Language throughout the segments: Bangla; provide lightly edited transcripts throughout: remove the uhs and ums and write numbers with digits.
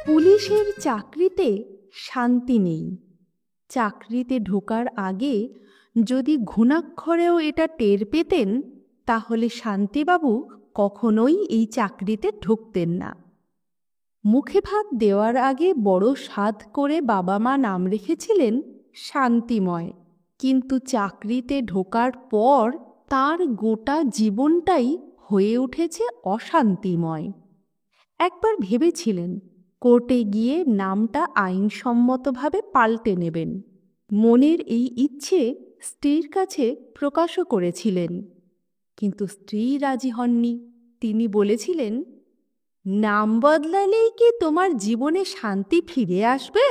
পুলিশের চাকরিতে শান্তি নেই। চাকরিতে ঢোকার আগে যদি ঘুণাক্ষরেও এটা টের পেতেন, তাহলে শান্তিবাবু কখনোই এই চাকরিতে ঢুকতেন না। মুখে ভাত দেওয়ার আগে বড় সাধ করে বাবা মা নাম রেখেছিলেন শান্তিময়, কিন্তু চাকরিতে ঢোকার পর তার গোটা জীবনটাই হয়ে উঠেছে অশান্তিময়। একবার ভেবেছিলেন কোর্টে গিয়ে নামটা আইনসম্মতভাবে পাল্টে নেবেন। মনের এই ইচ্ছে স্ত্রীর কাছে প্রকাশও করেছিলেন, কিন্তু স্ত্রী রাজি হননি। তিনি বলেছিলেন, নাম বদলালেই কি তোমার জীবনে শান্তি ফিরে আসবে?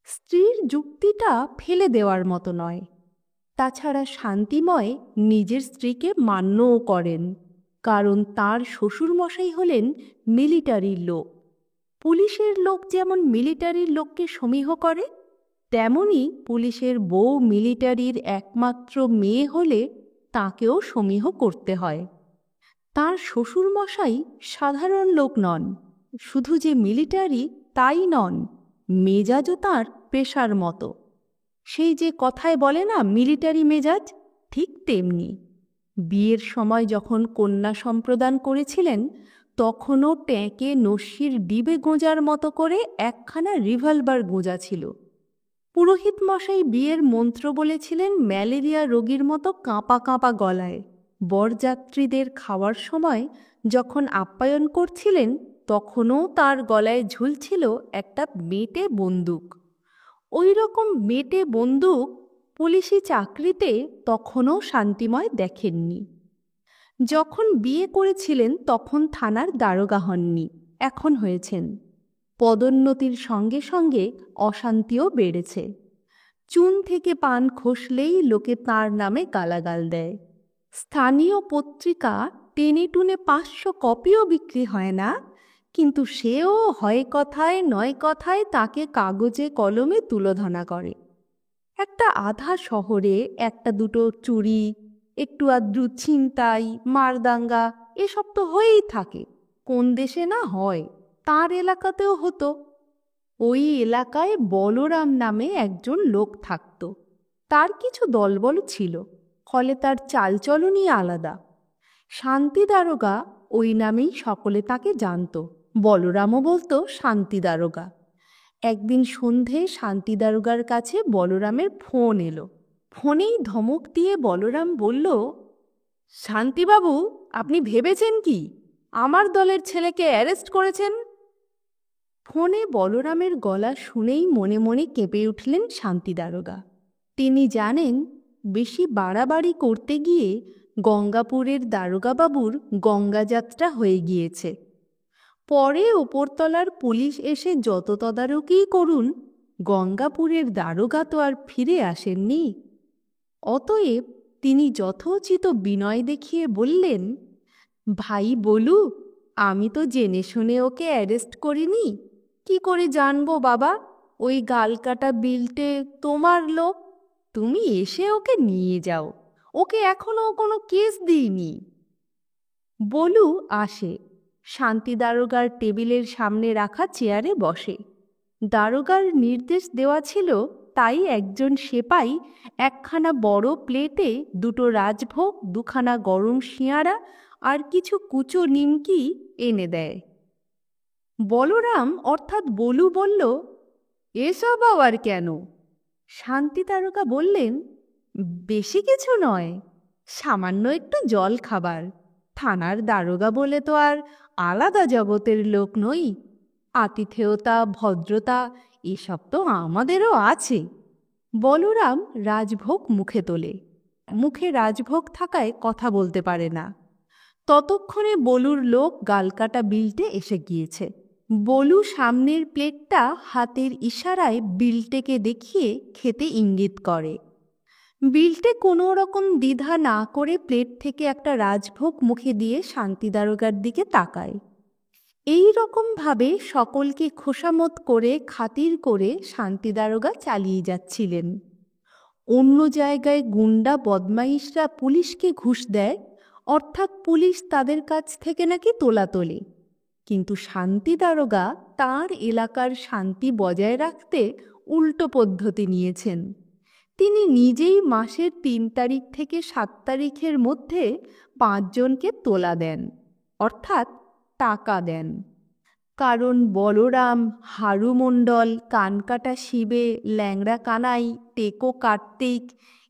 স্ত্রীর যুক্তিটা ফেলে দেওয়ার মতো নয়। তাছাড়া শান্তিময় নিজের স্ত্রীকে মান্যও করেন, কারণ তার শ্বশুরমশাই হলেন মিলিটারির লোক। পুলিশের লোক যেমন মিলিটারির লোককে সমীহ করে, তেমনি পুলিশের বউ মিলিটারির একমাত্র মেয়ে হলে তাকেও সমীহ করতে হয়। তার শ্বশুরমশাই সাধারণ লোক নন, শুধু যে মিলিটারি তাই নন, মেজাজও তাঁর পেশার মতো। সেই যে কথায় বলে না মিলিটারি মেজাজ, ঠিক তেমনি। বিয়ের সময় যখন কন্যা সম্প্রদান করেছিলেন, তখনও ট্যাঁকে নস্যির ডিবে গোঁজার মতো করে একখানা রিভলভার গোঁজা ছিল। পুরোহিত মশাই বিয়ের মন্ত্র বলেছিলেন ম্যালেরিয়া রোগীর মতো কাঁপা কাঁপা গলায়। বরযাত্রীদের খাওয়ার সময় যখন আপ্যায়ন করছিলেন, তখনও তার গলায় ঝুলছিল একটা মেটে বন্দুক। ওই রকম মেটে বন্দুক পুলিশি চাকরিতে তখনও শান্তিময় দেখেননি। যখন বিয়ে করেছিলেন তখন থানার দারোগা হননি, এখন হয়েছেন। পদোন্নতির সঙ্গে সঙ্গে অশান্তিও বেড়েছে। চুন থেকে পান খসলেই লোকে তাঁর নামে গালাগাল দেয়। স্থানীয় পত্রিকা টেনে টুনে 500 কপিও বিক্রি হয় না, কিন্তু সেও হয় কথায় নয় কথায় তাকে কাগজে কলমে তুলোধনা করে। একটা আধা শহরে একটা দুটো চুরি, একটু আধটু ছিনতাই, মারদাঙ্গা এসব তো হয়েই থাকে। কোন দেশে না হয়, তার এলাকাতেও হতো। ওই এলাকায় বলরাম নামে একজন লোক থাকত। তার কিছু দলবল ছিল, ফলে তার চালচলনই আলাদা। শান্তি দারোগা ওই নামেই সকলে তাকে জানত। বলরামও বলতো শান্তি দারোগা। একদিন সন্ধে শান্তি দারোগার কাছে বলরামের ফোন এলো। ফোনেই ধমক দিয়ে বলরাম বলল, শান্তিবাবু, আপনি ভেবেছেন কি আমার দলের ছেলেকে অ্যারেস্ট করেছেন? ফোনে বলরামের গলা শুনেই মনে মনে কেঁপে উঠলেন শান্তি দারোগা। তিনি জানেন বেশি বাড়াবাড়ি করতে গিয়ে গঙ্গাপুরের দারোগাবাবুর গঙ্গাযাত্রা হয়ে গিয়েছে। পরে ওপরতলার পুলিশ এসে যত তদারকিই করুন, গঙ্গাপুরের দারোগা তো আর ফিরে আসেননি। অতএব তিনি যথোচিত বিনয় দেখিয়ে বললেন, ভাই বলু, আমি তো জেনে শুনে ওকে অ্যারেস্ট করিনি। কি করে জানবো বাবা ওই গালকাটা বিলটে তোমার লোক? তুমি এসে ওকে নিয়ে যাও, ওকে এখনো কোনো কেস দিইনি। বলু আসে, শান্তি দারোগার টেবিলের সামনে রাখা চেয়ারে বসে। দারোগার নির্দেশ দেওয়া ছিল, তাই একজন সেপাই একখানা বড় প্লেটে দুটো রাজভোগ, দুখানা গরম শিয়াঁড়া আর কিছু কুচো নিমকি এনে দেয়। বলরাম অর্থাৎ বলু বলল, এসব আবার কেন? শান্তি দারোগা বললেন, বেশি কিছু নয়, সামান্য একটু জল খাবার। থানার দারোগা বলে তো আর আলাদা জগতের লোক নই। আতিথেয়তা, ভদ্রতা এসব তো আমাদেরও আছে। বলরাম রাজভোগ মুখে তোলে। মুখে রাজভোগ থাকায় কথা বলতে পারে না। ততক্ষণে বলুর লোক গালকাটা বিলটে এসে গিয়েছে। বলু সামনের প্লেটটা হাতের ইশারায় বিলটেকে দেখিয়ে খেতে ইঙ্গিত করে। বিলটে কোনো রকম দ্বিধা না করে প্লেট থেকে একটা রাজভোগ মুখে দিয়ে শান্তি দারোগার দিকে তাকায়। এই রকমভাবে সকলকে খোসামত করে খাতির করে শান্তি দারোগা চালিয়ে যাচ্ছিলেন। অন্য জায়গায় গুন্ডা বদমাইশরা পুলিশকে ঘুষ দেয়, অর্থাৎ পুলিশ তাদের কাছ থেকে নাকি তোলা তোলে। কিন্তু শান্তি দারোগা তাঁর এলাকার শান্তি বজায় রাখতে উল্টো পদ্ধতি নিয়েছেন। তিনি নিজেই মাসের ৩ তারিখ থেকে ৭ তারিখের মধ্যে ৫ জনকে তোলা দেন, অর্থাৎ টাকা দেন। কারণ বলরাম, হারু মণ্ডল, কানকাটা শিবে, ল্যাংড়া কানাই, টেকো কার্তিক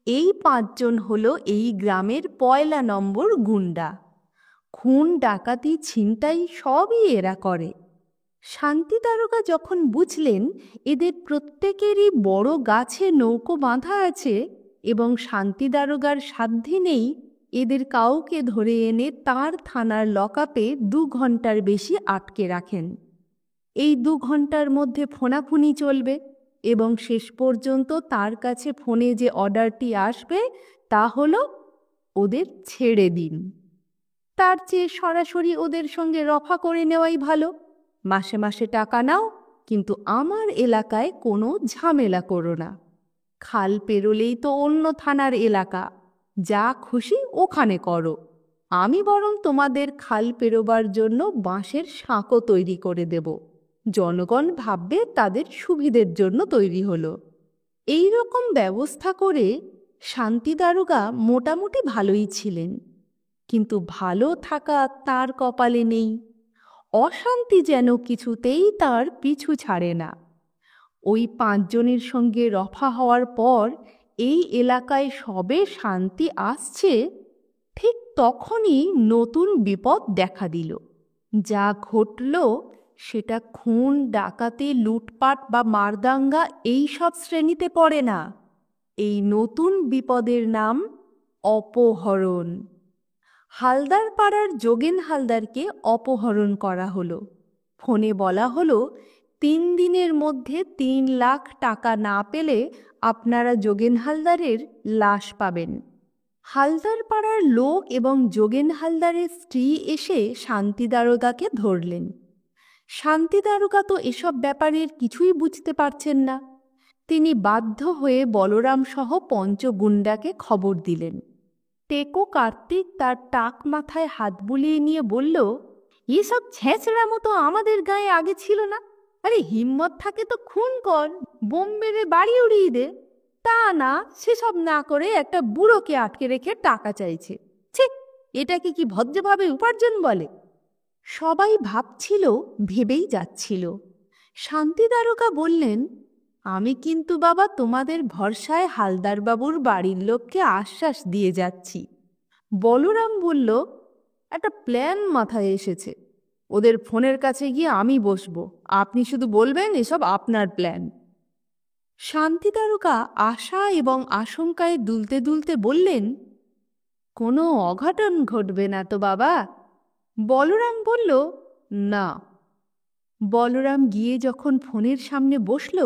এই ৫ জন হলো এই গ্রামের পয়লা নম্বর গুন্ডা। খুন, ডাকাতি, ছিনতাই সবই এরা করে। শান্তি দারোগা যখন বুঝলেন এদের প্রত্যেকেরই বড় গাছে নৌকো বাঁধা আছে এবং শান্তি দারোগার সাধ্যে নেই এদের কাউকে ধরে এনে তার থানার লকআপে ২ ঘন্টার বেশি আটকে রাখেন, এই ২ ঘন্টার মধ্যে ফোনাফুনি চলবে এবং শেষ পর্যন্ত তার কাছে ফোনে যে অর্ডারটি আসবে তা হলো ওদের ছেড়ে দিন। তার চেয়ে সরাসরি ওদের সঙ্গে রফা করে নেওয়াই ভালো। মাসে মাসে টাকা নাও, কিন্তু আমার এলাকায় কোনো ঝামেলা করো না। খাল পেরোলেই তো অন্য থানার এলাকা, যা খুশি ওখানে করো। আমি বরং তোমাদের খাল পেরোবার জন্য বাঁশের সাঁকো তৈরি করে দেব। জনগণ ভাববে তাদের সুবিধের জন্য তৈরি হলো। এই রকম ব্যবস্থা করে শান্তি দারোগা মোটামুটি ভালোই ছিলেন, কিন্তু ভালো থাকা তার কপালে নেই। অশান্তি যেন কিছুতেই তার পিছু ছাড়ে না। ওই ৫ জনের সঙ্গে রফা হওয়ার পর এই এলাকায় সবে শান্তি আসছে, ঠিক তখনই নতুন বিপদ দেখা দিল। যা ঘটল সেটা খুন, ডাকাতি, লুটপাট বা মারদাঙ্গা এই সব শ্রেণীতে পড়ে না। এই নতুন বিপদের নাম অপহরণ। হালদার পাড়ার যোগেন হালদারকে অপহরণ করা হলো। ফোনে বলা হলো ৩ দিনের মধ্যে ৩ লাখ টাকা না পেলে আপনারা যোগেন হালদারের লাশ পাবেন। হালদার পাড়ার লোক এবং যোগেন হালদারের স্ত্রী এসে শান্তি দারোগাকে ধরলেন। শান্তি দারোগা তো এসব ব্যাপারের কিছুই বুঝতে পারছেন না। তিনি বাধ্য হয়ে বলরাম সহ ৫ গুন্ডাকে খবর দিলেন। টেকো কার্তিক তার টাক মাথায় হাত বুলিয়ে নিয়ে বলল, এসব ছেঁচড়া মতো আমাদের গায়ে আগে ছিল না। আরে হিম্মত থাকে তো খুন কর, বোম মেরে বাড়ি উড়িয়ে দে। তা না, সেসব না করে একটা বুড়োকে আটকে রেখে টাকা চাইছে। ছি, এটাকে কি ভদ্রভাবে উপার্জন বলে? সবাই ভাবছিল, ভেবেই যাচ্ছিল। শান্তি দারোগা বললেন, আমি কিন্তু বাবা তোমাদের ভরসায় হালদারবাবুর বাড়ির লোককে আশ্বাস দিয়ে যাচ্ছি। বলরাম বলল, একটা প্ল্যান মাথায় এসেছে। ওদের ফোনের কাছে গিয়ে আমি বসবো, আপনি শুধু বলবেন এসব আপনার প্ল্যান। শান্তি দারোগা আশা এবং আশঙ্কায় দুলতে দুলতে বললেন, কোনো অঘটন ঘটবে না তো বাবা? বলরাম বলল, না। বলরাম গিয়ে যখন ফোনের সামনে বসল,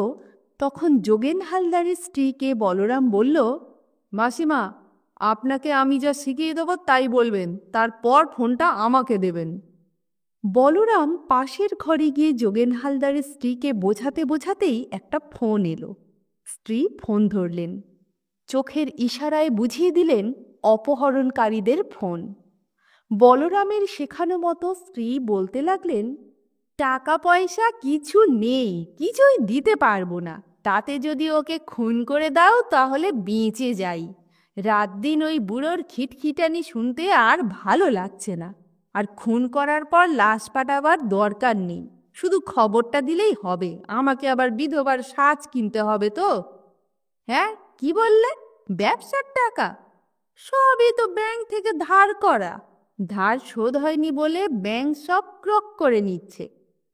তখন যোগেন হালদারের স্ত্রীকে বলরাম বলল, মাসিমা, আপনাকে আমি যা শিখিয়ে দেবো তাই বলবেন, তারপর ফোনটা আমাকে দেবেন। বলরাম পাশের ঘরে গিয়ে যোগেন হালদারের স্ত্রীকে বোঝাতে বোঝাতেই একটা ফোন এলো। স্ত্রী ফোন ধরলেন, চোখের ইশারায় বুঝিয়ে দিলেন অপহরণকারীদের ফোন। বলরামের শেখানো মতো স্ত্রী বলতে লাগলেন, টাকা পয়সা কিছু নেই, কিছুই দিতে পারবো না। তাতে যদি ওকে খুন করে দাও তাহলে বেঁচে যাই। রাত দিন ওই বুড়োর খিটখিটানি শুনতে আর ভালো লাগছে না। আর খুন করার পর লাশ পাঠাবার দরকার নেই, শুধু খবরটা দিলেই হবে। আমাকে আবার বিধবার সাজ কিনতে হবে তো। হ্যাঁ, কি বললে? ব্যবসার টাকা? সবই তো ব্যাংক থেকে ধার করা। ধার শোধ হয়নি বলে ব্যাংক সব ক্রক করে নিচ্ছে।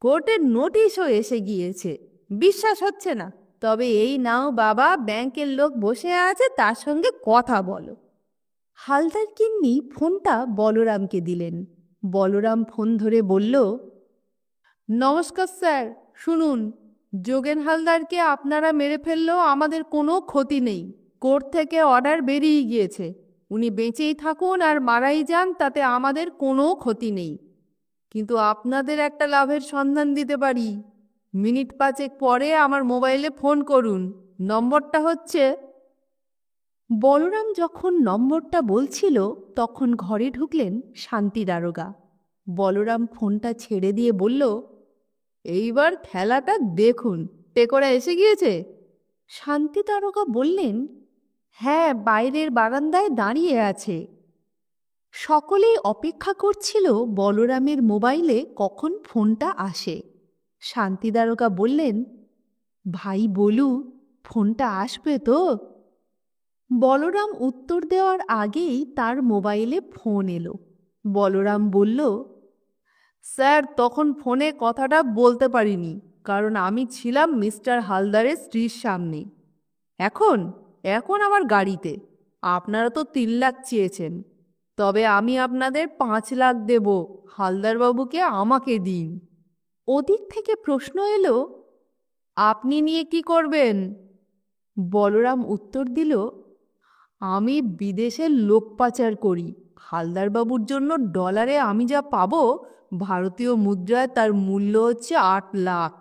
কোর্টের নোটিশও এসে গিয়েছে। বিশ্বাস হচ্ছে না? তবে এই নাও বাবা, ব্যাংকের লোক বসে আছে, তার সঙ্গে কথা বলো। হালদার গিন্নি ফোনটা বলরামকে দিলেন। বলরাম ফোন ধরে বলল, নমস্কার স্যার, শুনুন, যোগেন হালদারকে আপনারা মেরে ফেললেও আমাদের কোনো ক্ষতি নেই। কোর্ট থেকে অর্ডার বেরিয়ে গিয়েছে। উনি বেঁচেই থাকুন আর মারাই যান, তাতে আমাদের কোনো ক্ষতি নেই। কিন্তু আপনাদের একটা লাভের সন্ধান দিতে পারি। মিনিট 5 পরে আমার মোবাইলে ফোন করুন। নম্বরটা হচ্ছে বলরাম যখন নম্বরটা বলছিল তখন ঘরে ঢুকলেন শান্তি দারোগা। বলরাম ফোনটা ছেড়ে দিয়ে বলল, এইবার খেলাটা দেখুন, টেকোরা এসে গিয়েছে। শান্তি দারোগা বললেন, হ্যাঁ, বাইরের বারান্দায় দাঁড়িয়ে আছে। সকলেই অপেক্ষা করছিল বলরামের মোবাইলে কখন ফোনটা আসে। শান্তি দারোগা বললেন, ভাই বলু, ফোনটা আসবে তো? বলরাম উত্তর দেওয়ার আগেই তার মোবাইলে ফোন এলো। বলরাম বলল, স্যার, তখন ফোনে কথাটা বলতে পারিনি, কারণ আমি ছিলাম মিস্টার হালদারের স্ত্রীর সামনে। এখন এখন আমার গাড়িতে। আপনারা তো 3 লাখ চেয়েছেন, তবে আমি আপনাদের 5 লাখ দেব। হালদারবাবুকে আমাকে দিন। ওদিক থেকে প্রশ্ন এলো, আপনি নিয়ে কি করবেন? বলরাম উত্তর দিল, আমি বিদেশে লোক পাচার করি। হালদারবাবুর জন্য ডলারে আমি যা পাবো, ভারতীয় মুদ্রায় তার মূল্য হচ্ছে 8 লাখ।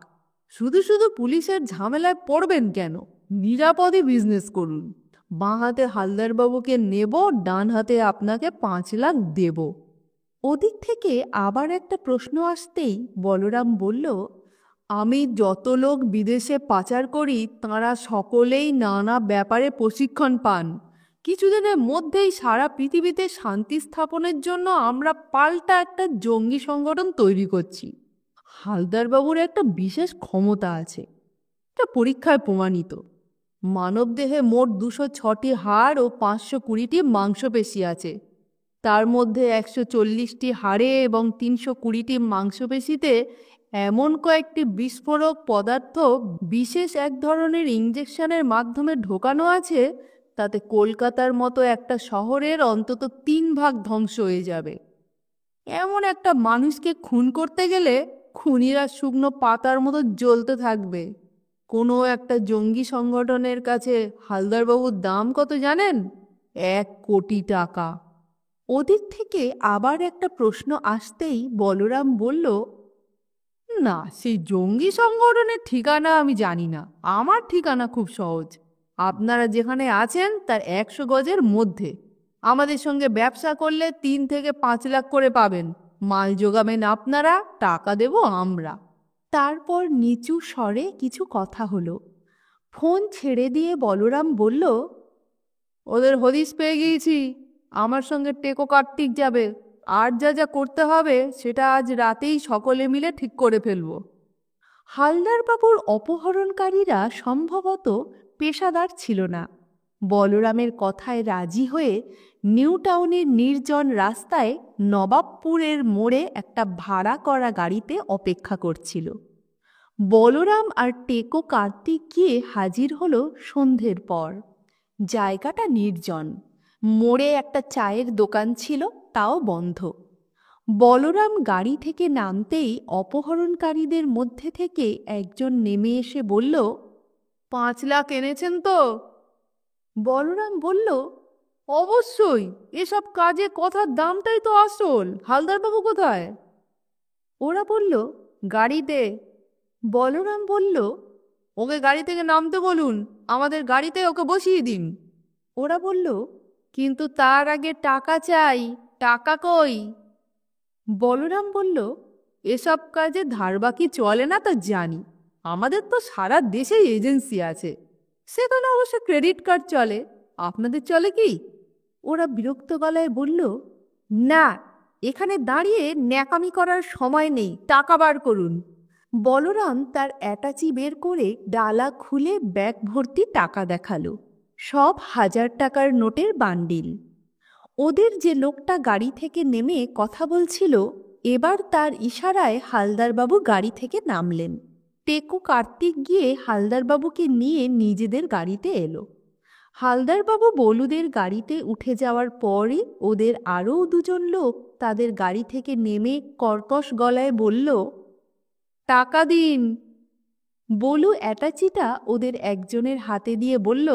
শুধু শুধু পুলিশের ঝামেলায় পড়বেন কেন? নিরাপদে বিজনেস করুন। বাঁ হাতে হালদারবাবুকে নেব, ডান হাতে আপনাকে 5 লাখ দেব। ওদিক থেকে আবার একটা প্রশ্ন আসতেই বলরাম বলল, আমি যত লোক বিদেশে পাচার করি তাঁরা সকলেই নানা ব্যাপারে প্রশিক্ষণ পান। কিছুদিনের মধ্যেই সারা পৃথিবীতে শান্তি স্থাপনের জন্য আমরা পাল্টা একটা জঙ্গি সংগঠন তৈরি করছি। হালদারবাবুর একটা বিশেষ ক্ষমতা আছে, এটা পরীক্ষায় প্রমাণিত। মানবদেহে মোট 206টি হাড় ও 520টি মাংসপেশি আছে। তার মধ্যে 140টি হাড়ে এবং 320টি মাংসপেশিতে এমন কয়েকটি বিস্ফোরক পদার্থ বিশেষ এক ধরনের ইঞ্জেকশনের মাধ্যমে ঢোকানো আছে, তাতে কলকাতার মতো একটা শহরের অন্তত 3 ভাগ ধ্বংস হয়ে যাবে। এমন একটা মানুষকে খুন করতে গেলে খুনিরা শুকনো পাতার মতো জ্বলতে থাকবে। কোনো একটা জঙ্গি সংগঠনের কাছে হালদারবাবুর দাম কত জানেন? 1 কোটি টাকা। ওদিক থেকে আবার একটা প্রশ্ন আসতেই বলরাম বলল, না, সেই জঙ্গি সংগঠনের ঠিকানা আমি জানি না। আমার ঠিকানা খুব সহজ। আপনারা যেখানে আছেন তার 100 গজের মধ্যে। আমাদের সঙ্গে ব্যবসা করলে 3 থেকে 5 লাখ করে পাবেন। মাল জোগাবেন আপনারা, টাকা দেব আমরা। তারপর নিচু স্বরে কিছু কথা হলো। ফোন ছেড়ে দিয়ে বলরাম বলল, ওদের হদিশ পেয়ে গিয়েছি। আমার সঙ্গে টেকো কার্তিক যাবে। আর যা যা করতে হবে সেটা আজ রাতেই সকলে মিলে ঠিক করে ফেলব। হালদারবাবুর অপহরণকারীরা সম্ভবত পেশাদার ছিল না। বলরামের কথায় রাজি হয়ে নিউ টাউনের নির্জন রাস্তায় নবাবপুরের মোড়ে একটা ভাড়া করা গাড়িতে অপেক্ষা করছিল। বলরাম আর টেকো কার্তিক গিয়ে হাজির হলো সন্ধ্যের পর। জায়গাটা নির্জন। মোড়ে একটা চায়ের দোকান ছিল, তাও বন্ধ। বলরাম গাড়ি থেকে নামতেই অপহরণকারীদের মধ্যে থেকে একজন নেমে এসে বলল, 5 লাখ এনেছেন তো? বলরাম বলল, অবশ্যই। এসব কাজে কথার দামটাই তো আসল। হালদারবাবু কোথায়? ওরা বলল, গাড়িতে। বলরাম বলল, ওকে গাড়ি থেকে নামতে বলুন, আমাদের গাড়িতে ওকে বসিয়ে দিন। ওরা বলল, কিন্তু তার আগে টাকা চাই। টাকা কই? বলরাম বলল, এসব কাজে ধার বাকি চলে না তা জানি। আমাদের তো সারা দেশেই এজেন্সি আছে, সেখানে অবশ্য ক্রেডিট কার্ড চলে। আপনাদের চলে কি? ওরা বিরক্ত গলায় বলল, না, এখানে দাঁড়িয়ে ন্যাকামি করার সময় নেই, টাকা বার করুন। বলরাম তার অ্যাটাচি বের করে ডালা খুলে ব্যাগ ভর্তি টাকা দেখালো। সব 1000 টাকার নোটের বান্ডিল। ওদের যে লোকটা গাড়ি থেকে নেমে কথা বলছিল, এবার তার ইশারায় হালদারবাবু গাড়ি থেকে নামলেন। টেকো কার্তিক গিয়ে হালদারবাবুকে নিয়ে নিজেদের গাড়িতে এলো। হালদারবাবু বলুদের গাড়িতে উঠে যাওয়ার পরই ওদের আরও 2জন লোক তাদের গাড়ি থেকে নেমে কর্কশ গলায় বলল, টাকা দিন। বলু অ্যাটাচিটা ওদের একজনের হাতে দিয়ে বলল,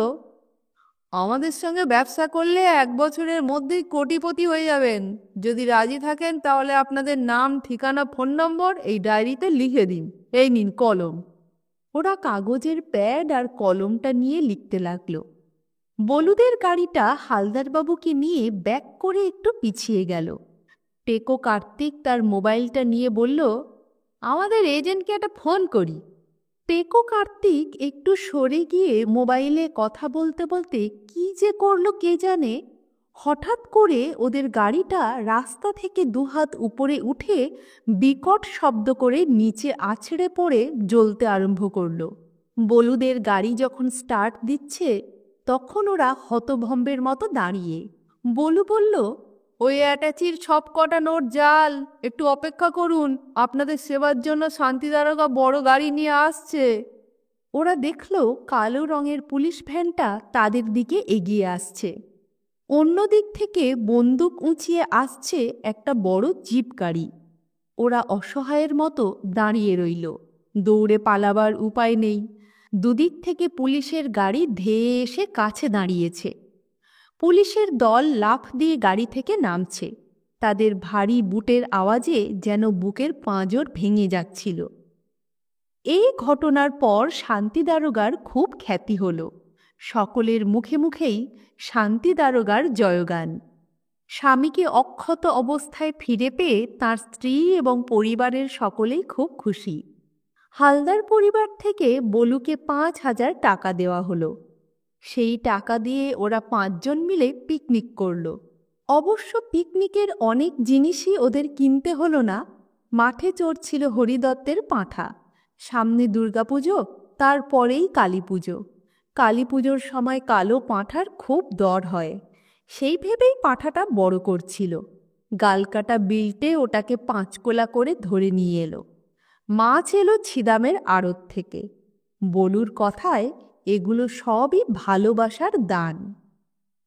আমাদের সঙ্গে ব্যবসা করলে 1 বছরের মধ্যেই কোটিপতি হয়ে যাবেন। যদি রাজি থাকেন তাহলে আপনাদের নাম, ঠিকানা, ফোন নম্বর এই ডায়েরিতে লিখে দিন। এই নিন কলম। ওরা কাগজের প্যাড আর কলমটা নিয়ে লিখতে লাগলো। বলুদের গাড়িটা হালদারবাবুকে নিয়ে ব্যাক করে একটু পিছিয়ে গেল। টেকো কার্তিক তার মোবাইলটা নিয়ে বলল, আমাদের এজেন্টকে একটা ফোন করি। টেকো কার্তিক একটু সরে গিয়ে মোবাইলে কথা বলতে বলতে কি যে করলো কে জানে, হঠাৎ করে ওদের গাড়িটা রাস্তা থেকে দুহাত উপরে উঠে বিকট শব্দ করে নিচে আছড়ে পড়ে জ্বলতে আরম্ভ করলো। বলুদের গাড়ি যখন স্টার্ট দিচ্ছে তখন ওরা হতভম্বের মতো দাঁড়িয়ে। বলু বলল, ওই অ্যাটাচির সব কটা নোট জাল, একটু অপেক্ষা করুন, আপনাদের সেবার জন্য শান্তি দারোগা বড় গাড়ি নিয়ে আসছে। ওরা দেখল কালো রঙের পুলিশ ভ্যানটা তাদের দিকে এগিয়ে আসছে। অন্য দিক থেকে বন্দুক উঁচিয়ে আসছে একটা বড় জিপ গাড়ি। ওরা অসহায়ের মতো দাঁড়িয়ে রইল, দৌড়ে পালাবার উপায় নেই। দুদিক থেকে পুলিশের গাড়ি ধেয়ে এসে কাছে দাঁড়িয়েছে। পুলিশের দল লাফ দিয়ে গাড়ি থেকে নামছে। তাদের ভারী বুটের আওয়াজে যেন বুকের পাঁজর ভেঙে যাচ্ছিল। এই ঘটনার পর শান্তি দারোগার খুব খ্যাতি হল। সকলের মুখে মুখেই শান্তি দারোগার জয়গান। স্বামীকে অক্ষত অবস্থায় ফিরে পেয়ে তাঁর স্ত্রী এবং পরিবারের সকলেই খুব খুশি। হালদার পরিবার থেকে বলুকে 5,000 টাকা দেওয়া হলো। সেই টাকা দিয়ে ওরা 5 জন মিলে পিকনিক করল। অবশ্য পিকনিকের অনেক জিনিসই ওদের কিনতে হলো না। মাঠে চড়ছিল হরিদত্তের পাঁঠা। সামনে দুর্গাপুজো, তারপরেই কালী পুজো। কালী পুজোর সময় কালো পাঁঠার খুব দর হয়, সেই ভেবেই পাঁঠাটা বড় করছিল। গালকাটা বিলটে ওটাকে 5 কোলা করে ধরে নিয়ে এলো। মাছ এলো ছিদামের আড়ত থেকে। বলুর কথায় এগুলো সবই ভালোবাসার দান।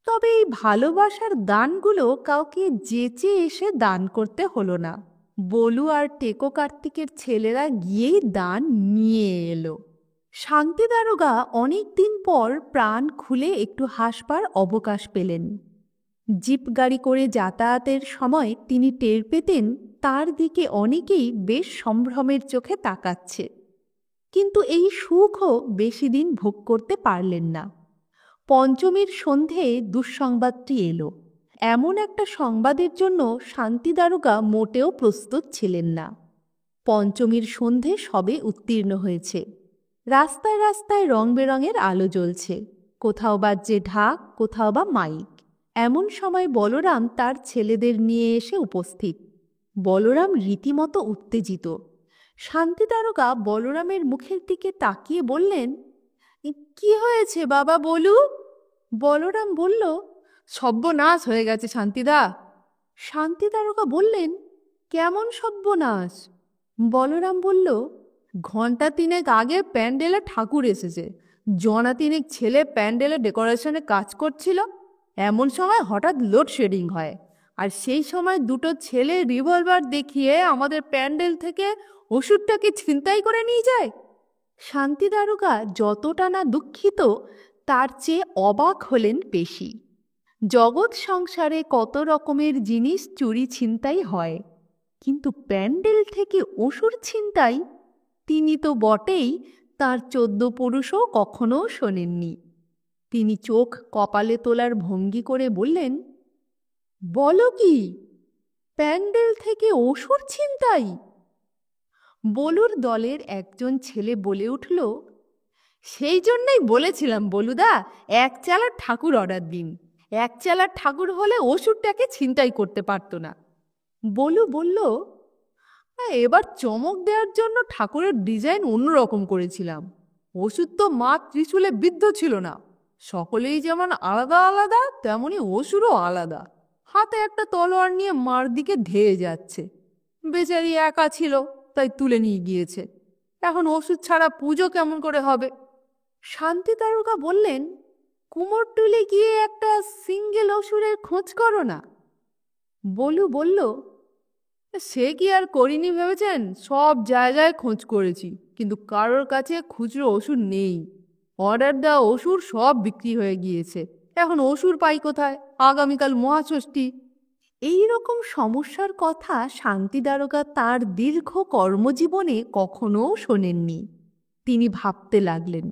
তবে এই ভালোবাসার দানগুলো কাউকে যেচে এসে দান করতে হলো না। বলু আর টেকো কার্তিকের ছেলেরা গিয়েই দান নিয়ে এলো। শান্তি দারোগা অনেক দিন পর প্রাণ খুলে একটু হাসবার অবকাশ পেলেন। জিপ গাড়ি করে যাতায়াতের সময় তিনি টের পেতেন তার দিকে অনেকেই বেশ সম্ভ্রমের চোখে তাকাচ্ছে। কিন্তু এই সুখও বেশি দিন ভোগ করতে পারলেন না। পঞ্চমীর সন্ধে দুঃসংবাদটি এলো। এমন একটা সংবাদের জন্য শান্তি দারোগা মোটেও প্রস্তুত ছিলেন না। পঞ্চমীর সন্ধে সবে উত্তীর্ণ হয়েছে। রাস্তায় রাস্তায় রং বেরঙের আলো জ্বলছে, কোথাও বাজছে ঢাক, কোথাও বা মাইক। এমন সময় বলরাম তার ছেলেদের নিয়ে এসে উপস্থিত। বলরাম রীতিমতো উত্তেজিত। শান্তি দারোগা বলরামের মুখের দিকে তাকিয়ে বললেন, কি হয়েছে বাবা বলু? বলরাম বলল, সর্বনাশ হয়ে গেছে শান্তিদা। শান্তি দারোগা বললেন, কেমন সর্বনাশ? বলরাম বলল, ঘণ্টা 3 আগে প্যান্ডেলে ঠাকুর এসেছে। জনা 3 ছেলে প্যান্ডেলে ডেকোরেশনে কাজ করছিল। এমন সময় হঠাৎ লোডশেডিং হয়, আর সেই সময় 2টো ছেলে রিভলভার দেখিয়ে আমাদের প্যান্ডেল থেকে ওষুধটাকে ছিনতাই করে নিয়ে যায়। শান্তি দারোগা যতটা না দুঃখিত তার চেয়ে অবাক হলেন বেশি। জগৎ সংসারে কত রকমের জিনিস চুরি ছিনতাই হয়, কিন্তু প্যান্ডেল থেকে অসুর ছিনতাই তিনি তো বটেই, তাঁর 14 পুরুষও কখনো শোনেননি। তিনি চোখ কপালে তোলার ভঙ্গি করে বললেন, বলো কি, প্যান্ডেল থেকে অসুর ছিনতাই? বলুর দলের একজন ছেলে বলে উঠল, সেই জন্যই বলেছিলাম বলুদা, 1 চালার ঠাকুর অর্ডার দিন। 1 চালার ঠাকুর হলে অসুরটাকে ছিনতাই করতে পারত না। বলু বলল, এবার চমক দেওয়ার জন্য ঠাকুরের ডিজাইন অন্যরকম করেছিলাম। অসুর তো মা ত্রিশূলে বিদ্ধ ছিল না। সকলেই যেমন আলাদা আলাদা, তেমনি অসুরও আলাদা। হাতে একটা তলোয়ার নিয়ে মার দিকে ধেয়ে যাচ্ছে। বেচারি একা ছিল, তাই তুলে নিয়ে গিয়েছে। এখন অসুর ছাড়া পুজো কেমন করে হবে? শান্তি দারোগা বললেন, কুমোরটুলি গিয়ে একটা সিঙ্গেল অসুরের খোঁজ করো না। বলু বলল, সে কি আর করিনি ভেবেছেন? সব জায়গায় খোঁজ করেছি, কিন্তু কারোর কাছে খুচরো ওষুধ নেই। অর্ডার দেওয়া ওষুধ সব বিক্রি হয়ে গিয়েছে। এখন ওষুধ পাই কোথায়? আগামীকাল মহাষষ্ঠী। এই রকম সমস্যার কথা শান্তি দারোগা তাঁর দীর্ঘ কর্মজীবনে কখনো শোনেননি। তিনি ভাবতে লাগলেন,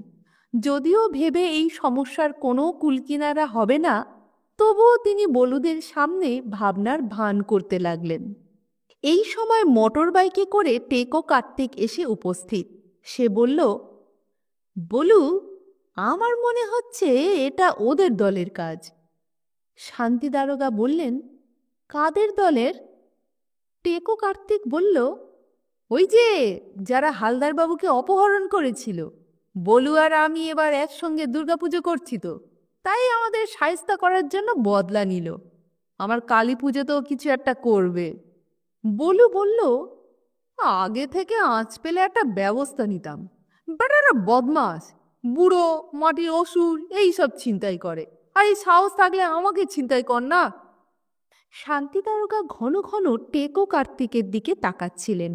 যদিও ভেবে এই সমস্যার কোনো কুলকিনারা হবে না, তবুও তিনি বলুদের সামনে ভাবনার ভান করতে লাগলেন। এই সময় মোটর বাইকে করে টেকো কার্তিক এসে উপস্থিত। সে বলল, বলু, আমার মনে হচ্ছে এটা ওদের দলের কাজ। শান্তি দারোগা বললেন, কাদের দলের? টেকো কার্তিক বলল, ওই যে যারা হালদার বাবুকে অপহরণ করেছিল। বলু আর আমি এবার একসঙ্গে দুর্গাপুজো করছি, তো তাই আমাদের শায়েস্তা করার জন্য বদলা নিল। আমার কালী পুজোতেও কিছু একটা করবে। বলু বলল, আগে থেকে আঁচ পেলে একটা ব্যবস্থা নিতাম। বেটারা বদমাস, বুড়ো, মাটির অসুর এইসব ছিনতাই করে, আর এই সাহস থাকলে আমাকে ছিনতাই কর না। শান্তি দারোগা ঘন ঘন টেকো কার্তিকের দিকে তাকাচ্ছিলেন।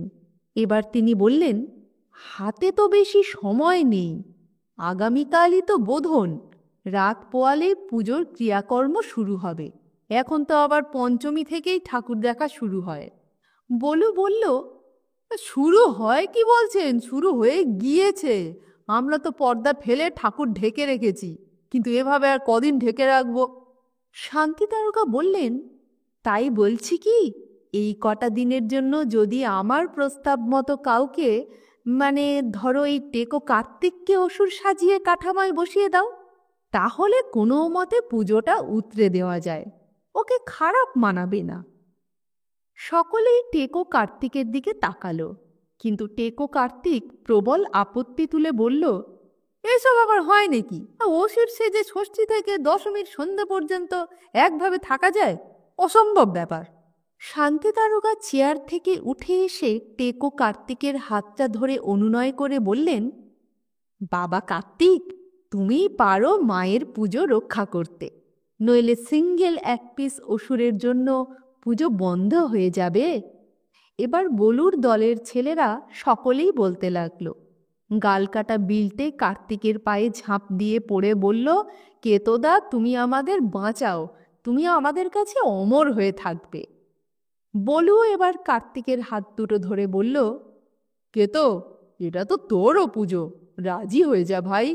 এবার তিনি বললেন, হাতে তো বেশি সময় নেই, আগামীকালই তো বোধন। রাত পোয়ালে পুজোর ক্রিয়াকর্ম শুরু হবে। এখন তো আবার পঞ্চমী থেকেই ঠাকুর দেখা শুরু হয়। বলু বলল, শুরু হয় কি বলছেন? শুরু হয়ে গিয়েছে। আমরা তো পর্দা ফেলে ঠাকুর ঢেকে রেখেছি, কিন্তু এভাবে আর কদিন ঢেকে রাখবো? শান্তি দারোগা বললেন, তাই বলছি কি, এই কটা দিনের জন্য যদি আমার প্রস্তাব মতো কাউকে, মানে ধরো এই টেকো কার্তিককে অসুর সাজিয়ে কাঠামায় বসিয়ে দাও, তাহলে কোনো মতে পুজোটা উতরে দেওয়া যায়। ওকে খারাপ মানাবে না। সকলেই টেকো কার্তিকের দিকে তাকালো, কিন্তু টেকো কার্তিক প্রবল আপত্তি তুলে বলল, এসব আবার হয় নাকি? অসুর সেজে ষষ্ঠী থেকে দশমীর সন্ধ্যা পর্যন্ত একভাবে থাকা যায়? অসম্ভব ব্যাপার। শান্তি দারোগা চেয়ার থেকে উঠে এসে টেকো কার্তিকের হাতটা ধরে অনুনয় করে বললেন, বাবা কার্তিক, তুমিই পারো মায়ের পুজো রক্ষা করতে, নইলে সিঙ্গেল এক পিস অসুরের জন্য পুজো বন্ধ হয়ে যাবে। এবার বলুর দলের ছেলেরা সকলেই বলতে লাগলো। গালকাটা বিলটে কার্তিকের পায়ে ঝাঁপ দিয়ে পড়ে বলল, কেতোদা, তুমি আমাদের বাঁচাও, তুমি আমাদের কাছে অমর হয়ে থাকবে। বলু এবার কার্তিকের হাত দুটো ধরে বলল, কেতো, এটা তো তোরও পুজো, রাজি হয়ে যা ভাই।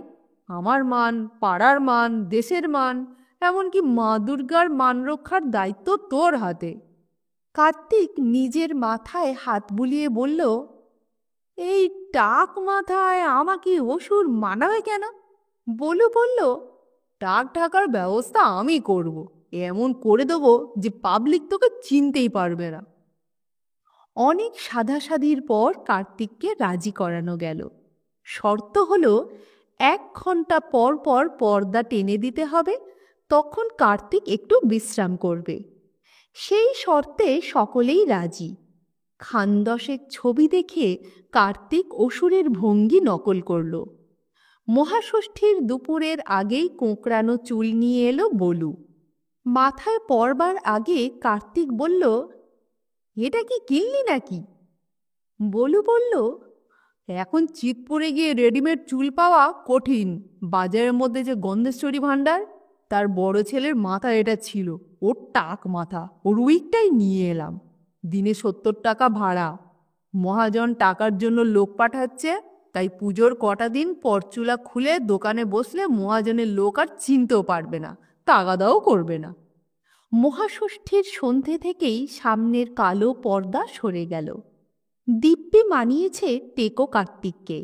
আমার মান, পাড়ার মান, দেশের মান, এমনকি মা দুর্গার মান রক্ষার দায়িত্ব তোর হাতে। কার্তিক নিজের মাথায় হাত বুলিয়ে বলল, এই টাক মাথায় আমাকে অসুর মানাবে কেন? বলু বলল, টাক ঢাকার ব্যবস্থা আমি করব, এমন করে দেবো যে পাবলিক তোকে চিনতেই পারবে না। অনেক সাধাসাধির পর কার্তিককে রাজি করানো গেল। শর্ত হলো 1 ঘন্টা পর পর পর্দা টেনে দিতে হবে, তখন কার্তিক একটু বিশ্রাম করবে। সেই শর্তে সকলেই রাজি। খানদশের ছবি দেখে কার্তিক অসুরের ভঙ্গি নকল করল। মহাষষ্ঠীর দুপুরের আগেই কোঁকড়ানো চুল নিয়ে এলো বলু। মাথায় পরবার আগে কার্তিক বলল, এটা কি কিনলি নাকি? বলু বলল, এখন চিতপুরে গিয়ে রেডিমেড চুল পাওয়া কঠিন। বাজারের মধ্যে যে গন্ধেশ্বরী ভাণ্ডার, তার বড় ছেলের মাথা এটা ছিল, ওর টাক মাথা, ওর উইকটাই নিয়ে এলাম। দিনে 70 টাকা ভাড়া। মহাজন টাকার জন্য লোক পাঠাচ্ছে, তাই পুজোর কটা দিন পরচুলা খুলে দোকানে বসলে মহাজনের লোক আর চিনতেও পারবে না, তাগাদাও করবে না। মহাষষ্ঠীর সন্ধে থেকেই সামনের কালো পর্দা সরে গেল। দিব্যি মানিয়েছে টেকো কার্তিককে।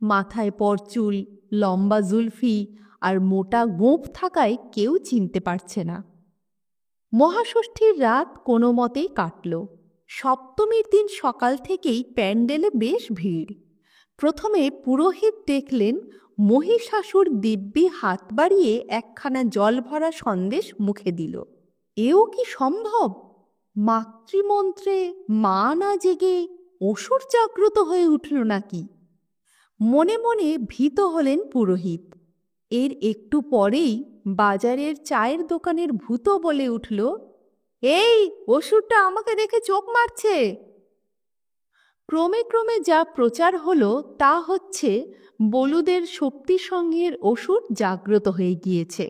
মাথায় পরচুল, লম্বা জুলফি আর মোটা গোঁফ থাকায় কেউ চিনতে পারছে না। মহাষষ্ঠীর রাত কোনো মতেই কাটল। সপ্তমীর দিন সকাল থেকেই প্যান্ডেলে বেশ ভিড়। প্রথমে পুরোহিত দেখলেন মহিষাসুর দিব্যি হাত বাড়িয়ে একখানা জল ভরা সন্দেশ মুখে দিল। এও কি সম্ভব? মাতৃমন্ত্রে মা না জেগে অসুর জাগ্রত হয়ে উঠল নাকি? মনে মনে ভীত হলেন পুরোহিত। এর একটু পরেই বাজারের চায়ের দোকানের ভূত বলে উঠল, এই অসুরটা আমাকে দেখে চোখ মারছে। ক্রমে ক্রমে যা প্রচার হলো তা হচ্ছে বলুদের শক্তি সঙ্গের অসুর জাগ্রত হয়ে গিয়েছে।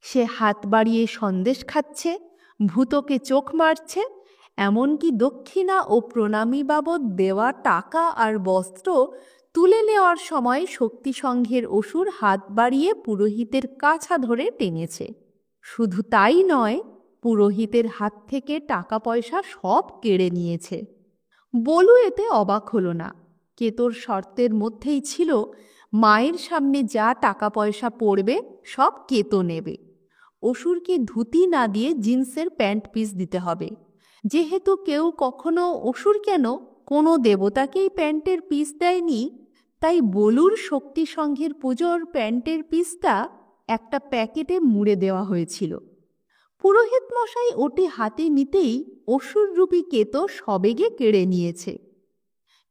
সে হাত বাড়িয়ে সন্দেশ খাচ্ছে, ভূতকে চোখ মারছে, এমনকি দক্ষিণা ও প্রণামী বাবদ দেওয়া টাকা আর বস্ত্র তুলে নেওয়ার সময় শক্তি সংঘের অসুর হাত বাড়িয়ে পুরোহিতের কাছা ধরে টেনেছে। শুধু তাই নয়, পুরোহিতের হাত থেকে টাকা পয়সা সব কেড়ে নিয়েছে। বলু এতে অবাক হলো না। কেতোর শর্তের মধ্যেই ছিল মায়ের সামনে যা টাকা পয়সা পড়বে সব কেতো নেবে। অসুরকে ধুতি না দিয়ে জিন্সের প্যান্ট পিস দিতে হবে। যেহেতু কেউ কখনো অসুর কেন কোনো দেবতাকেই প্যান্টের পিস দেয়নি, তাই বলুর শক্তি সংঘের পুজোর প্যান্টের পিসটা একটা প্যাকেটে মুড়ে দেওয়া হয়েছিল। পুরোহিত মশাই ওটি হাতে নিতেই অসুররূপী কেতো সবেগে কেড়ে নিয়েছে।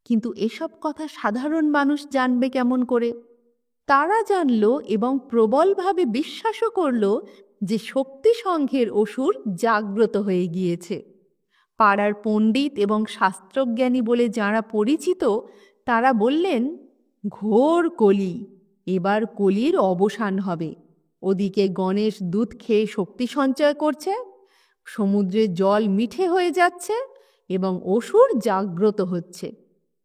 কিন্তু এসব কথা সাধারণ মানুষ জানবে কেমন করে? তারা জানল এবং প্রবলভাবে বিশ্বাসও করল যে শক্তি সংঘের অসুর জাগ্রত হয়ে গিয়েছে। পাড়ার পণ্ডিত এবং শাস্ত্রজ্ঞানী বলে যাঁরা পরিচিত, তারা বললেন, ঘোর কলি, এবার কলির অবসান হবে। ওদিকে গণেশ দুধ খেয়ে শক্তি সঞ্চয় করছে, সমুদ্রের জল মিঠে হয়ে যাচ্ছে এবং অসুর জাগ্রত হচ্ছে।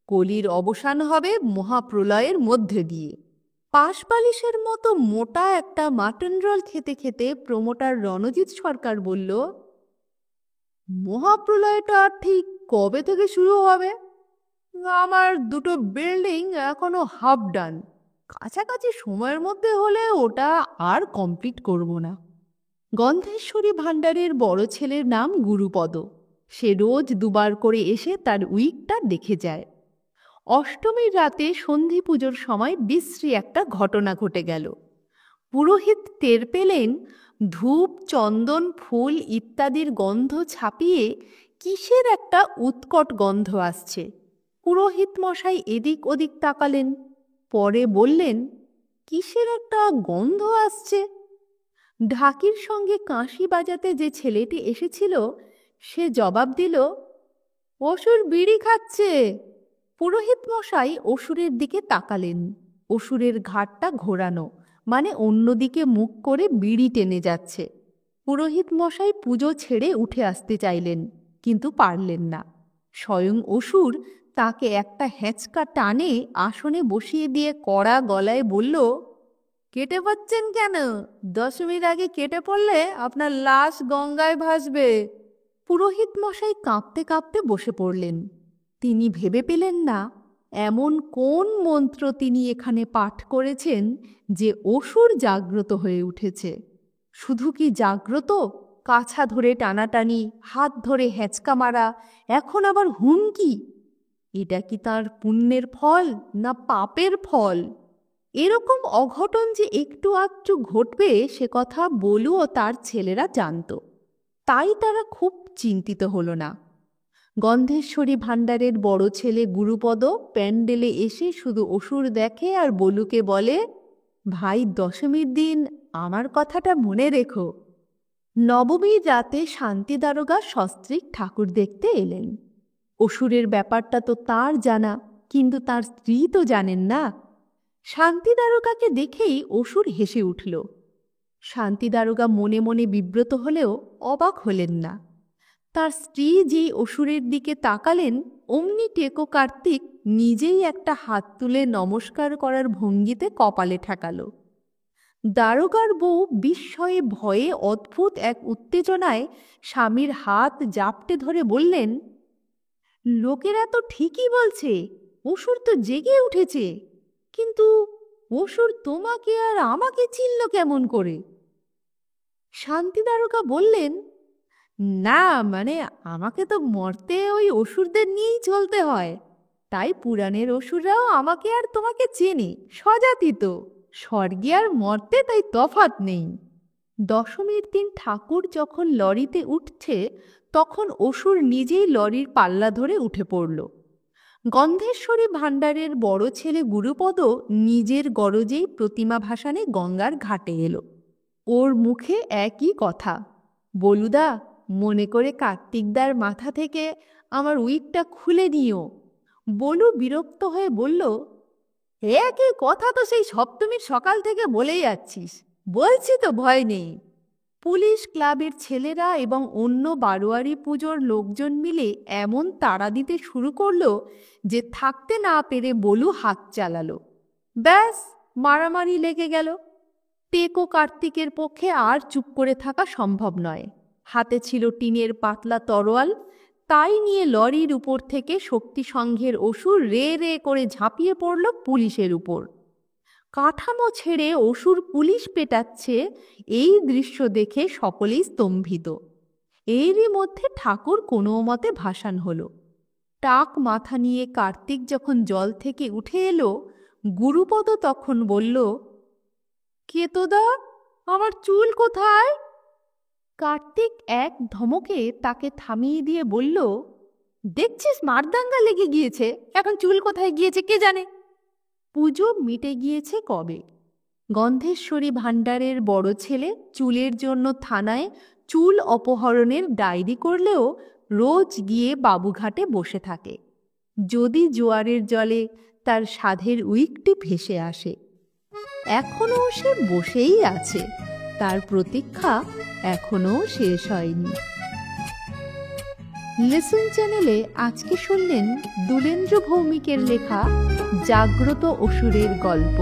কলির অবসান হবে মহাপ্রলয়ের মধ্যে দিয়ে। পাশবালিশের মতো মোটা একটা মাটন রোল খেতে খেতে প্রমোটার রণজিৎ সরকার বলল, মহাপ্রলয়টা ঠিক কবে থেকে শুরু হবে? আমার দুটো বিল্ডিং এখনো হাফ ডান, কাছাকাছি সময়ের মধ্যে হলে ওটা আর কমপ্লিট করব না। গন্ধেশ্বরী ভাণ্ডারের বড় ছেলের নাম গুরুপদ। সে রোজ দুবার করে এসে তার উইকটা দেখে যায়। অষ্টমীর রাতে সন্ধি পুজোর সময় বিশ্রী একটা ঘটনা ঘটে গেল। পুরোহিত টের পেলেন ধূপ, চন্দন, ফুল ইত্যাদির গন্ধ ছাপিয়ে কিসের একটা উৎকট গন্ধ আসছে। পুরোহিত মশাই এদিক ওদিক তাকালেন, পরে বললেন, কিসের একটা গন্ধ আসছে? ঢাকির সঙ্গে কাঁসি বাজাতে যে ছেলেটি এসেছিল সে জবাব দিল, অসুর বিড়ি খাচ্ছে। পুরোহিত মশাই অসুরের দিকে তাকালেন। অসুরের ঘাড়টা ঘোরানো, মানে অন্যদিকে মুখ করে বিড়ি টেনে যাচ্ছে। পুরোহিত মশাই পুজো ছেড়ে উঠে আসতে চাইলেন, কিন্তু পারলেন না। স্বয়ং অসুর তাকে একটা হ্যাঁচকা টানে আসনে বসিয়ে দিয়ে কড়া গলায় বলল, কেটে পড়ছেন কেন? দশমীর আগে কেটে পড়লে আপনার লাশ গঙ্গায় ভাসবে। পুরোহিত মশাই কাঁপতে কাঁপতে বসে পড়লেন। তিনি ভেবে পেলেন না এমন কোন মন্ত্র তিনি এখানে পাঠ করেছেন যে অসুর জাগ্রত হয়ে উঠেছে। শুধু কি জাগ্রত, কাছা ধরে টানাটানি, হাত ধরে হ্যাঁচকা মারা, এখন আবার হুমকি! এটা কি তার পুণ্যের ফল না পাপের ফল? এরকম অঘটন যে একটু আধটু ঘটবে সে কথা বলু ও তার ছেলেরা জানত, তাই তারা খুব চিন্তিত হল না। গন্ধেশ্বরী ভাণ্ডারের বড় ছেলে গুরুপদ প্যান্ডেলে এসে শুধু অসুর দেখে আর বলুকে বলে, ভাই, দশমীর দিন আমার কথাটা মনে রেখো। নবমীর রাতে শান্তি দারোগা সস্ত্রীক ঠাকুর দেখতে এলেন। অসুরের ব্যাপারটা তো তার জানা, কিন্তু তার স্ত্রী তো জানেন না। শান্তি দারোগাকে দেখেই অসুর হেসে উঠল। শান্তি দারোগা মনে মনে বিব্রত হলেও অবাক হলেন না। তার স্ত্রী যেই অসুরের দিকে তাকালেন, অমনি টেকো কার্তিক নিজেই একটা হাত তুলে নমস্কার করার ভঙ্গিতে কপালে ঠেকাল। দারোগার বউ বিস্ময়ে ভয়ে অদ্ভুত এক উত্তেজনায় স্বামীর হাত জাপটে ধরে বললেন, লোকেরা তো ঠিকই বলছে, অসুর তো জেগে উঠেছে, কিন্তু অসুর তোমাকে আর আমাকে চিনল কেমন করে? শান্তি দারোগা বললেন, না, মানে আমাকে তো মরতে ওই অসুরদের নিয়েই চলতে হয়, তাই পুরাণের অসুররাও আমাকে আর তোমাকে চেনে, স্বজাতি তো, স্বর্গে আর মর্তে তাই তফাৎ নেই। দশমীর দিন ঠাকুর যখন লরিতে উঠছে তখন অসুর নিজেই লরির পাল্লা ধরে উঠে পড়ল। গন্ধেশ্বরী ভাণ্ডারের বড় ছেলে গুরুপদ নিজের গরজেই প্রতিমা ভাসানে গঙ্গার ঘাটে এলো। ওর মুখে একই কথা, বলুদা, মনে করে কার্তিকদার মাথা থেকে আমার উইকটা খুলে নিও। বলু বিরক্ত হয়ে বলল, একই কথা তো সেই সপ্তমীর সকাল থেকে বলেই যাচ্ছিস, বলছি তো ভয় নেই। পুলিশ ক্লাবের ছেলেরা এবং অন্য বারোয়ারি পুজোর লোকজন মিলে এমন তাড়া দিতে শুরু করলো যে থাকতে না পেরে বলু হাত চালালো। ব্যাস, মারামারি লেগে গেল। টেকো কার্তিকের পক্ষে আর চুপ করে থাকা সম্ভব নয়। হাতে ছিল টিনের পাতলা তরোয়াল, তাই নিয়ে লরির উপর থেকে শক্তি সংঘের অসুর রে রে করে ঝাঁপিয়ে পড়ল পুলিশের উপর। কাঠামো ছেড়ে অসুর পুলিশ পেটাচ্ছে, এই দৃশ্য দেখে সকলেই স্তম্ভিত। এরই মধ্যে ঠাকুর কোনো মতে ভাসান হলো। টাক মাথা নিয়ে কার্তিক যখন জল থেকে উঠে এলো, গুরুপদ তখন বলল, কেতোদা, আমার চুল কোথায়? কার্তিক এক ধমকে তাকে থামিয়ে দিয়ে বলল, দেখছিস মারদাঙ্গা লেগে গিয়েছে, এখন চুল কোথায় গিয়েছে কে জানে। পুজো মিটে গিয়েছে কবে। গন্ধেশ্বরী ভাণ্ডারের বড় ছেলে চুলের জন্য থানায় চুল অপহরণের ডায়েরি করলেও রোজ গিয়ে বাবুঘাটে বসে থাকে, যদি জোয়ারের জলে তার সাধের উইকটি ভেসে আসে। এখনও সে বসেই আছে, তার প্রতীক্ষা এখনও শেষ হয়নি। লেসন চ্যানেলে আজকে শুনলেন দুলেন্দ্র ভৌমিকের লেখা জাগ্রত অসুরের গল্প।